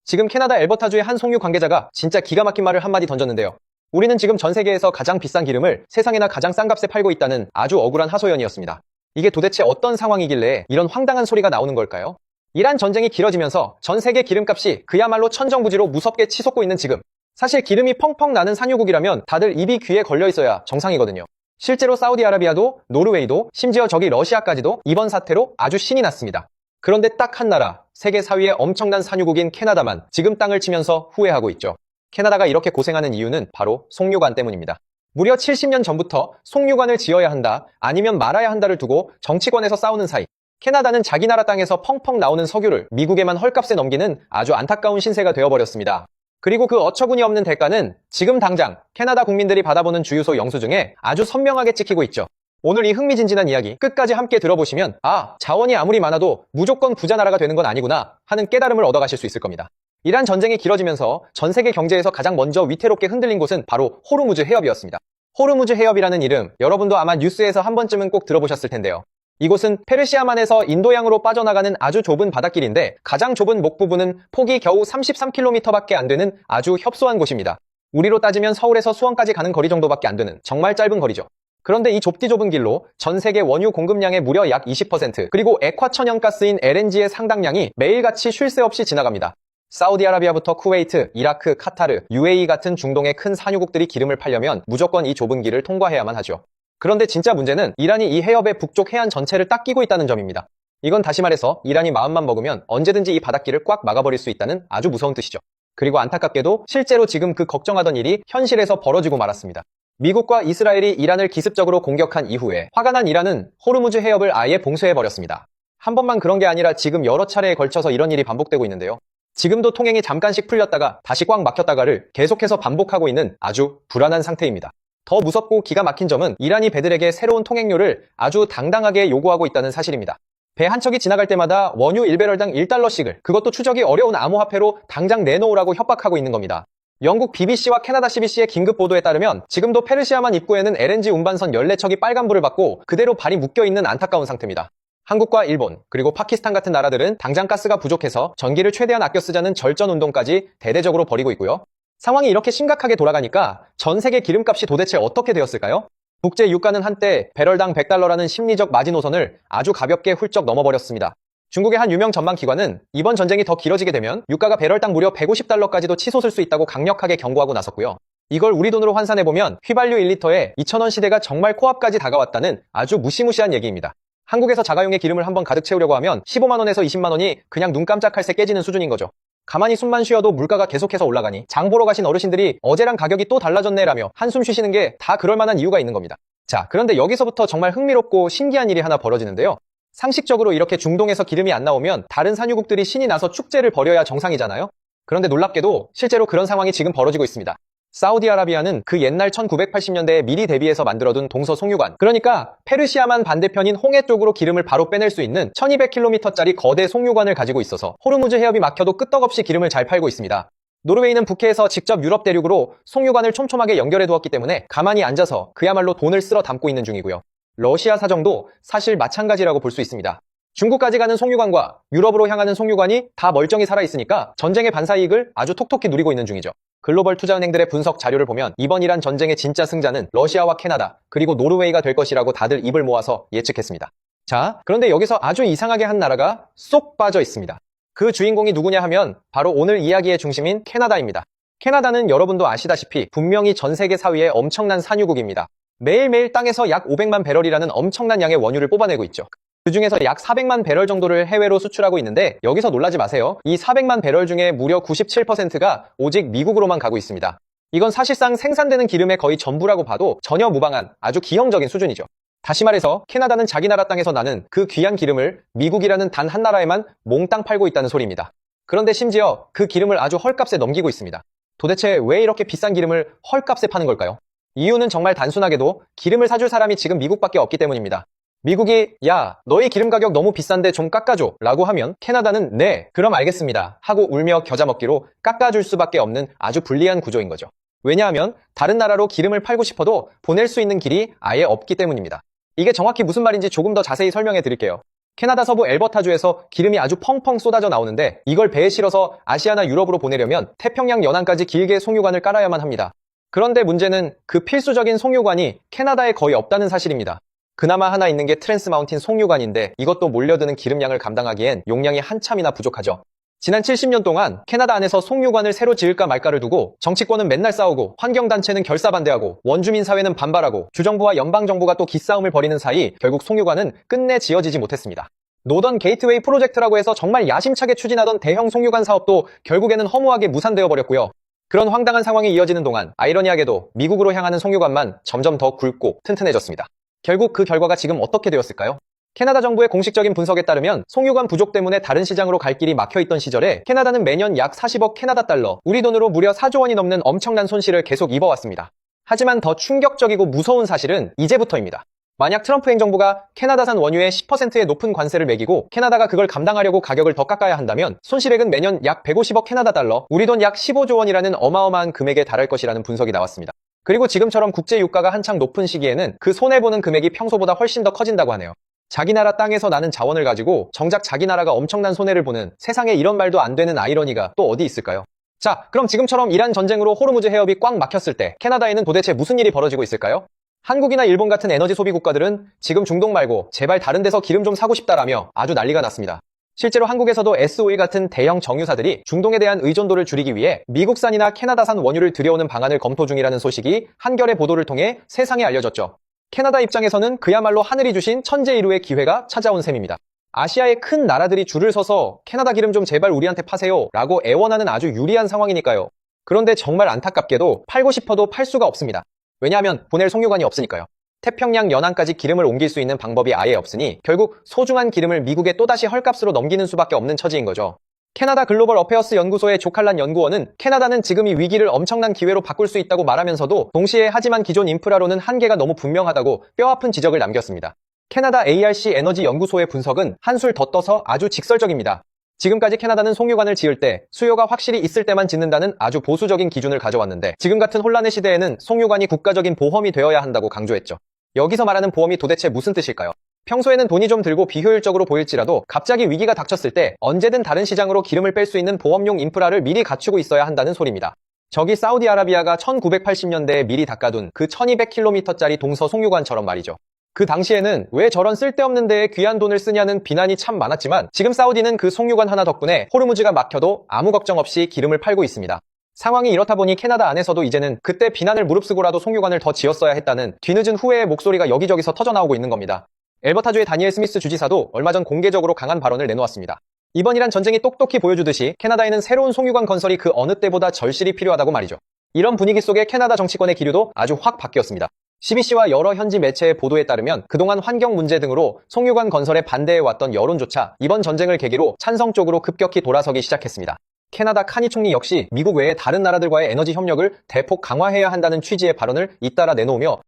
지금 캐나다 엘버타주의 한 송유 관계자가 진짜 기가 막힌 말을 한마디 던졌는데요. 우리는 지금 전 세계에서 가장 비싼 기름을 세상에나 가장 싼 값에 팔고 있다는 아주 억울한 하소연이었습니다. 이게 도대체 어떤 상황이길래 이런 황당한 소리가 나오는 걸까요? 이란 전쟁이 길어지면서 전 세계 기름값이 그야말로 천정부지로 무섭게 치솟고 있는 지금, 사실 기름이 펑펑 나는 산유국이라면 다들 입이 귀에 걸려 있어야 정상이거든요. 실제로 사우디아라비아도, 노르웨이도, 심지어 저기 러시아까지도 이번 사태로 아주 신이 났습니다. 그런데 딱 한 나라, 세계 4위의 엄청난 산유국인 캐나다만 지금 땅을 치면서 후회하고 있죠. 캐나다가 이렇게 고생하는 이유는 바로 송유관 때문입니다. 무려 70년 전부터 송유관을 지어야 한다, 아니면 말아야 한다를 두고 정치권에서 싸우는 사이, 캐나다는 자기 나라 땅에서 펑펑 나오는 석유를 미국에만 헐값에 넘기는 아주 안타까운 신세가 되어버렸습니다. 그리고 그 어처구니 없는 대가는 지금 당장 캐나다 국민들이 받아보는 주유소 영수증에 아주 선명하게 찍히고 있죠. 오늘 이 흥미진진한 이야기 끝까지 함께 들어보시면 자원이 아무리 많아도 무조건 부자 나라가 되는 건 아니구나 하는 깨달음을 얻어가실 수 있을 겁니다. 이란 전쟁이 길어지면서 전 세계 경제에서 가장 먼저 위태롭게 흔들린 곳은 바로 호르무즈 해협이었습니다. 호르무즈 해협이라는 이름, 여러분도 아마 뉴스에서 한 번쯤은 꼭 들어보셨을 텐데요. 이곳은 페르시아만에서 인도양으로 빠져나가는 아주 좁은 바닷길인데 가장 좁은 목 부분은 폭이 겨우 33km밖에 안 되는 아주 협소한 곳입니다. 우리로 따지면 서울에서 수원까지 가는 거리 정도밖에 안 되는 정말 짧은 거리죠. 그런데 이 좁디 좁은 길로 전 세계 원유 공급량의 무려 약 20%, 그리고 액화천연가스인 LNG의 상당량이 매일같이 쉴 새 없이 지나갑니다. 사우디아라비아부터 쿠웨이트, 이라크, 카타르, UAE 같은 중동의 큰 산유국들이 기름을 팔려면 무조건 이 좁은 길을 통과해야만 하죠. 그런데 진짜 문제는 이란이 이 해협의 북쪽 해안 전체를 딱 끼고 있다는 점입니다. 이건 다시 말해서 이란이 마음만 먹으면 언제든지 이 바닷길을 꽉 막아버릴 수 있다는 아주 무서운 뜻이죠. 그리고 안타깝게도 실제로 지금 그 걱정하던 일이 현실에서 벌어지고 말았습니다. 미국과 이스라엘이 이란을 기습적으로 공격한 이후에 화가 난 이란은 호르무즈 해협을 아예 봉쇄해버렸습니다. 한 번만 그런 게 아니라 지금 여러 차례에 걸쳐서 이런 일이 반복되고 있는데요. 지금도 통행이 잠깐씩 풀렸다가 다시 꽉 막혔다가를 계속해서 반복하고 있는 아주 불안한 상태입니다. 더 무섭고 기가 막힌 점은 이란이 배들에게 새로운 통행료를 아주 당당하게 요구하고 있다는 사실입니다. 배 한 척이 지나갈 때마다 원유 1배럴당 1달러씩을, 그것도 추적이 어려운 암호화폐로 당장 내놓으라고 협박하고 있는 겁니다. 영국 BBC와 캐나다 CBC의 긴급 보도에 따르면 지금도 페르시아만 입구에는 LNG 운반선 14척이 빨간불을 받고 그대로 발이 묶여있는 안타까운 상태입니다. 한국과 일본, 그리고 파키스탄 같은 나라들은 당장 가스가 부족해서 전기를 최대한 아껴 쓰자는 절전운동까지 대대적으로 벌이고 있고요. 상황이 이렇게 심각하게 돌아가니까 전 세계 기름값이 도대체 어떻게 되었을까요? 국제 유가는 한때 배럴당 100달러라는 심리적 마지노선을 아주 가볍게 훌쩍 넘어버렸습니다. 중국의 한 유명 전망기관은 이번 전쟁이 더 길어지게 되면 유가가 배럴당 무려 150달러까지도 치솟을 수 있다고 강력하게 경고하고 나섰고요. 이걸 우리 돈으로 환산해보면 휘발유 1리터에 2,000원 시대가 정말 코앞까지 다가왔다는 아주 무시무시한 얘기입니다. 한국에서 자가용의 기름을 한번 가득 채우려고 하면 15만원에서 20만원이 그냥 눈 깜짝할 새 깨지는 수준인 거죠. 가만히 숨만 쉬어도 물가가 계속해서 올라가니 장 보러 가신 어르신들이 어제랑 가격이 또 달라졌네 라며 한숨 쉬시는 게 다 그럴 만한 이유가 있는 겁니다. 자, 그런데 여기서부터 정말 흥미롭고 신기한 일이 하나 벌어지는데요. 상식적으로 이렇게 중동에서 기름이 안 나오면 다른 산유국들이 신이 나서 축제를 벌여야 정상이잖아요. 그런데 놀랍게도 실제로 그런 상황이 지금 벌어지고 있습니다. 사우디아라비아는 그 옛날 1980년대에 미리 대비해서 만들어둔 동서 송유관, 그러니까 페르시아만 반대편인 홍해 쪽으로 기름을 바로 빼낼 수 있는 1200km짜리 거대 송유관을 가지고 있어서 호르무즈 해협이 막혀도 끄떡없이 기름을 잘 팔고 있습니다. 노르웨이는 북해에서 직접 유럽 대륙으로 송유관을 촘촘하게 연결해 두었기 때문에 가만히 앉아서 그야말로 돈을 쓸어 담고 있는 중이고요. 러시아 사정도 사실 마찬가지라고 볼 수 있습니다. 중국까지 가는 송유관과 유럽으로 향하는 송유관이 다 멀쩡히 살아있으니까 전쟁의 반사이익을 아주 톡톡히 누리고 있는 중이죠. 글로벌 투자은행들의 분석 자료를 보면 이번 이란 전쟁의 진짜 승자는 러시아와 캐나다, 그리고 노르웨이가 될 것이라고 다들 입을 모아서 예측했습니다. 자, 그런데 여기서 아주 이상하게 한 나라가 쏙 빠져 있습니다. 그 주인공이 누구냐 하면 바로 오늘 이야기의 중심인 캐나다입니다. 캐나다는 여러분도 아시다시피 분명히 전 세계 4위의 엄청난 산유국입니다. 매일매일 땅에서 약 500만 배럴이라는 엄청난 양의 원유를 뽑아내고 있죠. 그 중에서 약 400만 배럴 정도를 해외로 수출하고 있는데 여기서 놀라지 마세요. 이 400만 배럴 중에 무려 97%가 오직 미국으로만 가고 있습니다. 이건 사실상 생산되는 기름의 거의 전부라고 봐도 전혀 무방한 아주 기형적인 수준이죠. 다시 말해서 캐나다는 자기 나라 땅에서 나는 그 귀한 기름을 미국이라는 단 한 나라에만 몽땅 팔고 있다는 소리입니다. 그런데 심지어 그 기름을 아주 헐값에 넘기고 있습니다. 도대체 왜 이렇게 비싼 기름을 헐값에 파는 걸까요? 이유는 정말 단순하게도 기름을 사줄 사람이 지금 미국밖에 없기 때문입니다. 미국이 야, 너희 기름 가격 너무 비싼데 좀 깎아줘 라고 하면 캐나다는 네, 그럼 알겠습니다 하고 울며 겨자 먹기로 깎아줄 수밖에 없는 아주 불리한 구조인 거죠. 왜냐하면 다른 나라로 기름을 팔고 싶어도 보낼 수 있는 길이 아예 없기 때문입니다. 이게 정확히 무슨 말인지 조금 더 자세히 설명해 드릴게요. 캐나다 서부 엘버타주에서 기름이 아주 펑펑 쏟아져 나오는데 이걸 배에 실어서 아시아나 유럽으로 보내려면 태평양 연안까지 길게 송유관을 깔아야만 합니다. 그런데 문제는 그 필수적인 송유관이 캐나다에 거의 없다는 사실입니다. 그나마 하나 있는 게 트랜스 마운틴 송유관인데 이것도 몰려드는 기름량을 감당하기엔 용량이 한참이나 부족하죠. 지난 70년 동안 캐나다 안에서 송유관을 새로 지을까 말까를 두고 정치권은 맨날 싸우고 환경단체는 결사반대하고 원주민 사회는 반발하고 주정부와 연방정부가 또 기싸움을 벌이는 사이 결국 송유관은 끝내 지어지지 못했습니다. 노던 게이트웨이 프로젝트라고 해서 정말 야심차게 추진하던 대형 송유관 사업도 결국에는 허무하게 무산되어 버렸고요. 그런 황당한 상황이 이어지는 동안 아이러니하게도 미국으로 향하는 송유관만 점점 더 굵고 튼튼해졌습니다. 결국 그 결과가 지금 어떻게 되었을까요? 캐나다 정부의 공식적인 분석에 따르면 송유관 부족 때문에 다른 시장으로 갈 길이 막혀있던 시절에 캐나다는 매년 약 40억 캐나다 달러, 우리 돈으로 무려 4조 원이 넘는 엄청난 손실을 계속 입어왔습니다. 하지만 더 충격적이고 무서운 사실은 이제부터입니다. 만약 트럼프 행정부가 캐나다산 원유에 10%의 높은 관세를 매기고 캐나다가 그걸 감당하려고 가격을 더 깎아야 한다면 손실액은 매년 약 150억 캐나다 달러, 우리 돈 약 15조 원이라는 어마어마한 금액에 달할 것이라는 분석이 나왔습니다. 그리고 지금처럼 국제 유가가 한창 높은 시기에는 그 손해보는 금액이 평소보다 훨씬 더 커진다고 하네요. 자기 나라 땅에서 나는 자원을 가지고 정작 자기 나라가 엄청난 손해를 보는 세상에 이런 말도 안 되는 아이러니가 또 어디 있을까요? 자, 그럼 지금처럼 이란 전쟁으로 호르무즈 해협이 꽉 막혔을 때 캐나다에는 도대체 무슨 일이 벌어지고 있을까요? 한국이나 일본 같은 에너지 소비 국가들은 지금 중동 말고 제발 다른 데서 기름 좀 사고 싶다라며 아주 난리가 났습니다. 실제로 한국에서도 S-오일 같은 대형 정유사들이 중동에 대한 의존도를 줄이기 위해 미국산이나 캐나다산 원유를 들여오는 방안을 검토 중이라는 소식이 한겨레 보도를 통해 세상에 알려졌죠. 캐나다 입장에서는 그야말로 하늘이 주신 천재일우의 기회가 찾아온 셈입니다. 아시아의 큰 나라들이 줄을 서서 캐나다 기름 좀 제발 우리한테 파세요 라고 애원하는 아주 유리한 상황이니까요. 그런데 정말 안타깝게도 팔고 싶어도 팔 수가 없습니다. 왜냐하면 보낼 송유관이 없으니까요. 태평양 연안까지 기름을 옮길 수 있는 방법이 아예 없으니 결국 소중한 기름을 미국에 또다시 헐값으로 넘기는 수밖에 없는 처지인 거죠. 캐나다 글로벌 어페어스 연구소의 조칼란 연구원은 캐나다는 지금 이 위기를 엄청난 기회로 바꿀 수 있다고 말하면서도 동시에 하지만 기존 인프라로는 한계가 너무 분명하다고 뼈아픈 지적을 남겼습니다. 캐나다 ARC 에너지 연구소의 분석은 한술 더 떠서 아주 직설적입니다. 지금까지 캐나다는 송유관을 지을 때 수요가 확실히 있을 때만 짓는다는 아주 보수적인 기준을 가져왔는데 지금 같은 혼란의 시대에는 송유관이 국가적인 보험이 되어야 한다고 강조했죠. 여기서 말하는 보험이 도대체 무슨 뜻일까요? 평소에는 돈이 좀 들고 비효율적으로 보일지라도 갑자기 위기가 닥쳤을 때 언제든 다른 시장으로 기름을 뺄 수 있는 보험용 인프라를 미리 갖추고 있어야 한다는 소리입니다. 저기 사우디아라비아가 1980년대에 미리 닦아둔 그 1200km짜리 동서 송유관처럼 말이죠. 그 당시에는 왜 저런 쓸데없는 데에 귀한 돈을 쓰냐는 비난이 참 많았지만 지금 사우디는 그 송유관 하나 덕분에 호르무즈가 막혀도 아무 걱정 없이 기름을 팔고 있습니다. 상황이 이렇다 보니 캐나다 안에서도 이제는 그때 비난을 무릅쓰고라도 송유관을 더 지었어야 했다는 뒤늦은 후회의 목소리가 여기저기서 터져나오고 있는 겁니다. 엘버타주의 다니엘 스미스 주지사도 얼마 전 공개적으로 강한 발언을 내놓았습니다. 이번 이란 전쟁이 똑똑히 보여주듯이 캐나다에는 새로운 송유관 건설이 그 어느 때보다 절실히 필요하다고 말이죠. 이런 분위기 속에 캐나다 정치권의 기류도 아주 확 바뀌었습니다. CBC와 여러 현지 매체의 보도에 따르면 그동안 환경 문제 등으로 송유관 건설에 반대해왔던 여론조차 이번 전쟁을 계기로 찬성 쪽으로 급격히 돌아서기 시작했습니다. 캐나다 카니 총리 역시 미국 외에 다른 나라들과의 에너지 협력을 대폭 강화해야 한다는 취지의 발언을 잇따라 내놓으며